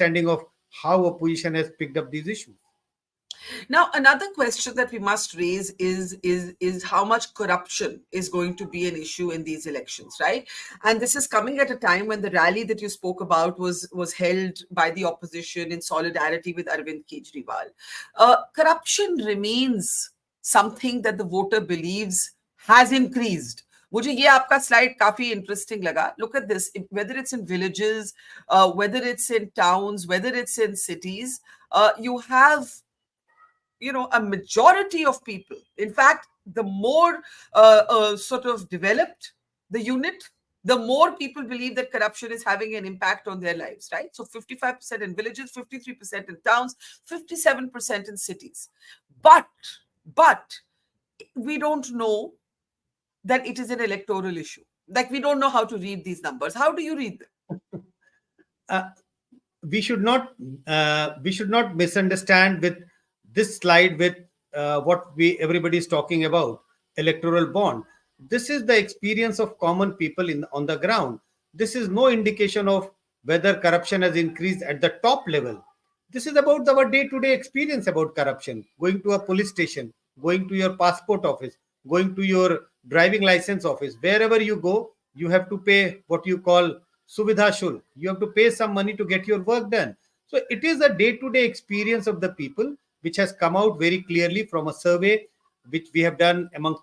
understanding of how opposition has picked up these issues. Now, another question that we must raise is how much corruption is going to be an issue in these elections, right? And this is coming at a time when the rally that you spoke about was held by the opposition in solidarity with Arvind Kejriwal. Corruption remains something that the voter believes has increased. मुझे ये आपका slide काफी interesting लगा. Look at this. Whether it's in villages, whether it's in towns, whether it's in cities, you have a majority of people. In fact, the more sort of developed the unit, the more people believe that corruption is having an impact on their lives, right? So 55% in villages, 53% in towns, 57% in cities. But we don't know that it is an electoral issue. Like, we don't know how to read these numbers. How do you read them? We should not misunderstand with this slide with what everybody is talking about, electoral bond. This is the experience of common people on the ground. This is no indication of whether corruption has increased at the top level. This is about our day-to-day experience about corruption. Going to a police station, going to your passport office, going to your driving license office. Wherever you go, you have to pay what you call Suvidha Shulk. You have to pay some money to get your work done. So it is a day-to-day experience of the people, which has come out very clearly from a survey which we have done among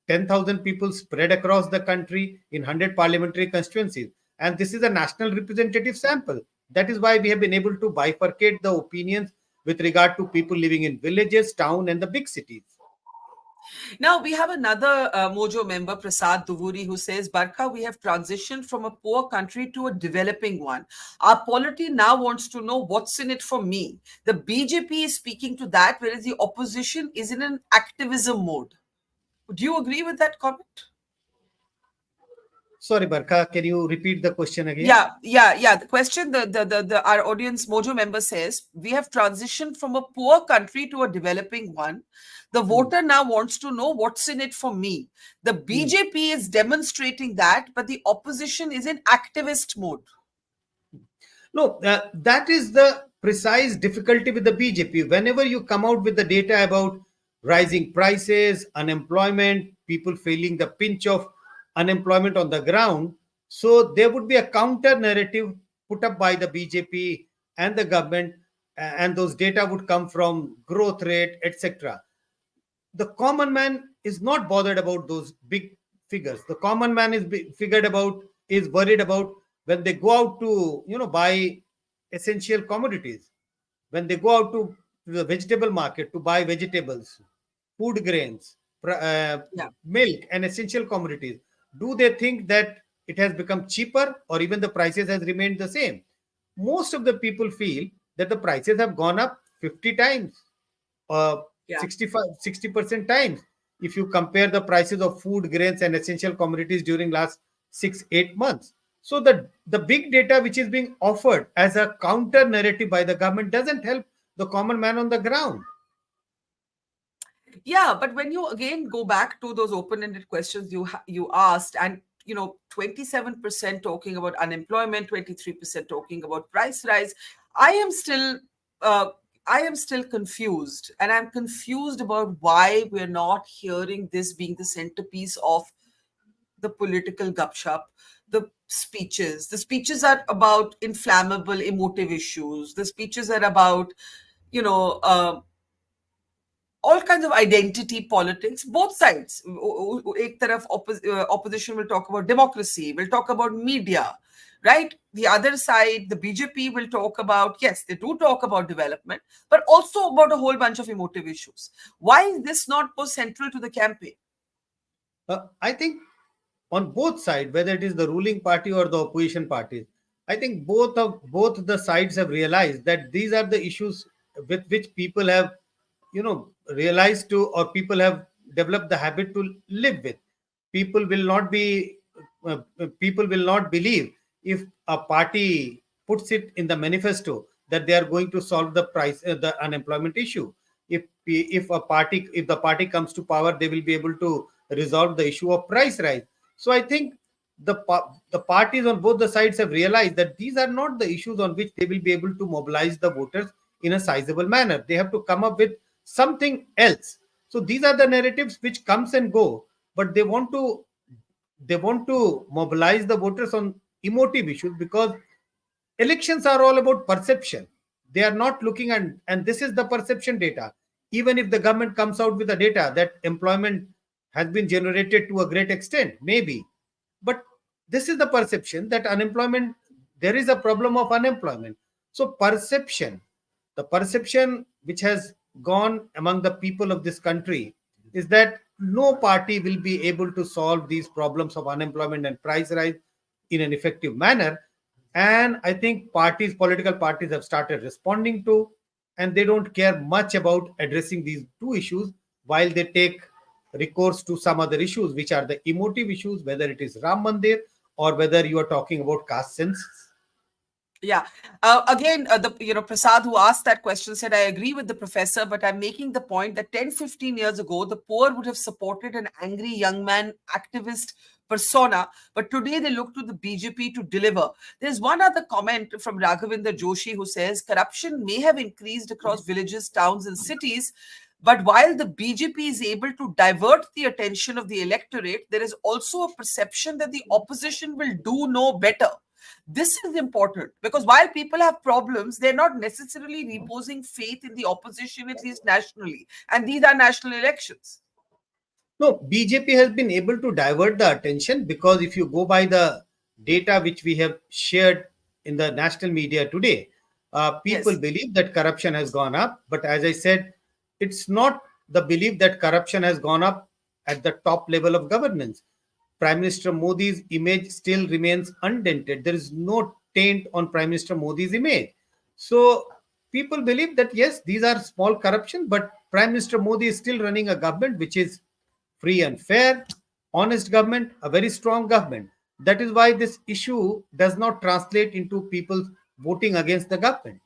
10,000 people spread across the country in 100 parliamentary constituencies. And this is a national representative sample. That is why we have been able to bifurcate the opinions with regard to people living in villages, town, and the big cities. Now, we have another Mojo member, Prasad Duvuri, who says, Barkha, we have transitioned from a poor country to a developing one. Our polity now wants to know what's in it for me. The BJP is speaking to that, whereas the opposition is in an activism mode. Do you agree with that comment? Sorry, Barkha, can you repeat the question again? Yeah. The question, our audience Mojo member says, we have transitioned from a poor country to a developing one. The voter now wants to know what's in it for me. The BJP is demonstrating that, but the opposition is in activist mode. No, that is the precise difficulty with the BJP. Whenever you come out with the data about rising prices, unemployment, people feeling the pinch of unemployment on the ground, so there would be a counter narrative put up by the BJP and the government, and those data would come from growth rate, etc. The common man is not bothered about those big figures. The common man is worried about when they go out to buy essential commodities, when they go out to the vegetable market to buy vegetables, food grains, milk, and essential commodities. Do they think that it has become cheaper, or even the prices has remained the same? Most of the people feel that the prices have gone up 50 times, 60% times. If you compare the prices of food, grains, and essential commodities during last 6-8 months. So the big data which is being offered as a counter narrative by the government doesn't help the common man on the ground. Yeah, but when you again go back to those open-ended questions you asked, and 27% talking about unemployment, 23% talking about price rise, I am still confused, and I'm confused about why we're not hearing this being the centerpiece of the political gupshup. The speeches are about inflammable, emotive issues. The speeches are about all kinds of identity politics, both sides. Ek taraf opposition will talk about democracy, will talk about media, right? The other side, the BJP, will talk about, yes, they do talk about development, but also about a whole bunch of emotive issues. Why is this not more central to the campaign? I think on both sides, whether it is the ruling party or the opposition parties, I think both the sides have realized that these are the issues with which people have realized to, or people have developed the habit to live with. People will not believe if a party puts it in the manifesto that they are going to solve the unemployment issue. If the party comes to power, they will be able to resolve the issue of price rise. So I think the parties on both the sides have realized that these are not the issues on which they will be able to mobilize the voters in a sizable manner. They have to come up with something else. So these are the narratives which comes and go, but they want to mobilize the voters on emotive issues, because elections are all about perception. They are not looking at, and this is the perception data. Even if the government comes out with the data that employment has been generated to a great extent, maybe, but this is the perception that unemployment, there is a problem of unemployment. So the perception which has gone among the people of this country is that no party will be able to solve these problems of unemployment and price rise in an effective manner. And I think political parties have started responding to, and they don't care much about addressing these two issues, while they take recourse to some other issues, which are the emotive issues, whether it is Ram Mandir or whether you are talking about caste census. Yeah. Again, Prasad, who asked that question, said, I agree with the professor, but I'm making the point that 10, 15 years ago, the poor would have supported an angry young man activist persona, but today they look to the BJP to deliver. There's one other comment from Raghavinder Joshi who says, corruption may have increased across villages, towns, and cities, but while the BJP is able to divert the attention of the electorate, there is also a perception that the opposition will do no better. This is important because while people have problems, they're not necessarily reposing faith in the opposition, at least nationally. And these are national elections. No, BJP has been able to divert the attention, because if you go by the data which we have shared in the national media today, people Yes. believe that corruption has gone up. But as I said, it's not the belief that corruption has gone up at the top level of governance. Prime Minister Modi's image still remains undented. There is no taint on Prime Minister Modi's image. So people believe that yes, these are small corruption, but Prime Minister Modi is still running a government which is free and fair, honest government, a very strong government. That is why this issue does not translate into people voting against the government.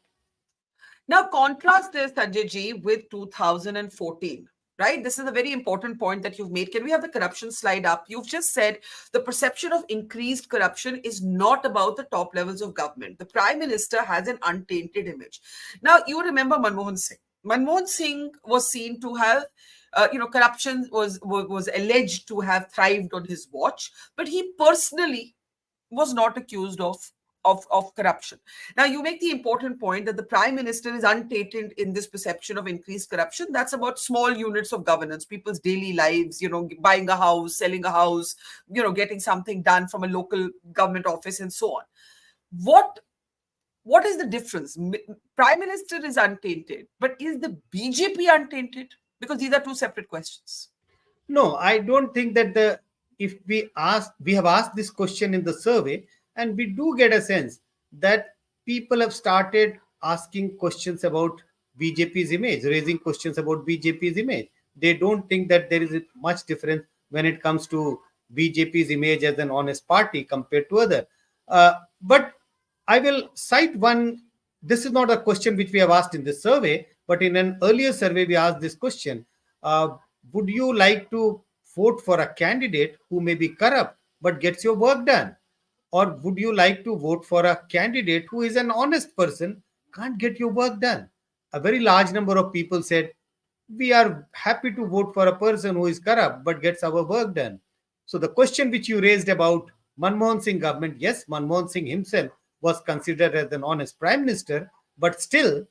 Now, contrast this, Sanjay ji, with 2014. Right? This is a very important point that you've made. Can we have the corruption slide up? You've just said the perception of increased corruption is not about the top levels of government. The Prime Minister has an untainted image. Now, you remember Manmohan Singh. Manmohan Singh was seen to have, corruption was alleged to have thrived on his watch, but he personally was not accused of corruption. Now, you make the important point that the prime minister is untainted in this perception of increased corruption. That's about small units of governance, people's daily lives, buying a house, selling a house, getting something done from a local government office and so on. What is the difference? Prime Minister is untainted, but is the BJP untainted? Because these are two separate questions. No, I don't think that if we have asked this question in the survey, and we do get a sense that people have started asking questions about BJP's image, raising questions about BJP's image. They don't think that there is much difference when it comes to BJP's image as an honest party compared to other. But I will cite one. This is not a question which we have asked in this survey, but in an earlier survey we asked this question: would you like to vote for a candidate who may be corrupt but gets your work done? Or would you like to vote for a candidate who is an honest person, can't get your work done? A very large number of people said, we are happy to vote for a person who is corrupt but gets our work done. So the question which you raised about Manmohan Singh government, yes, Manmohan Singh himself was considered as an honest prime minister, but still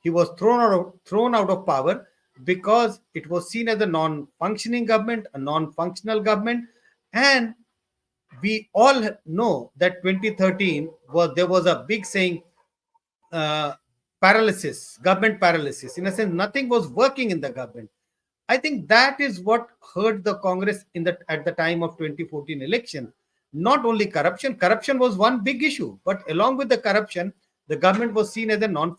he was thrown out of power because it was seen as a non-functioning government, a non-functional government. And we all know that 2013 there was a big saying, government paralysis. In a sense, nothing was working in the government. I think that is what hurt the Congress at the time of 2014 election. Not only corruption was one big issue, but along with the corruption, the government was seen as a non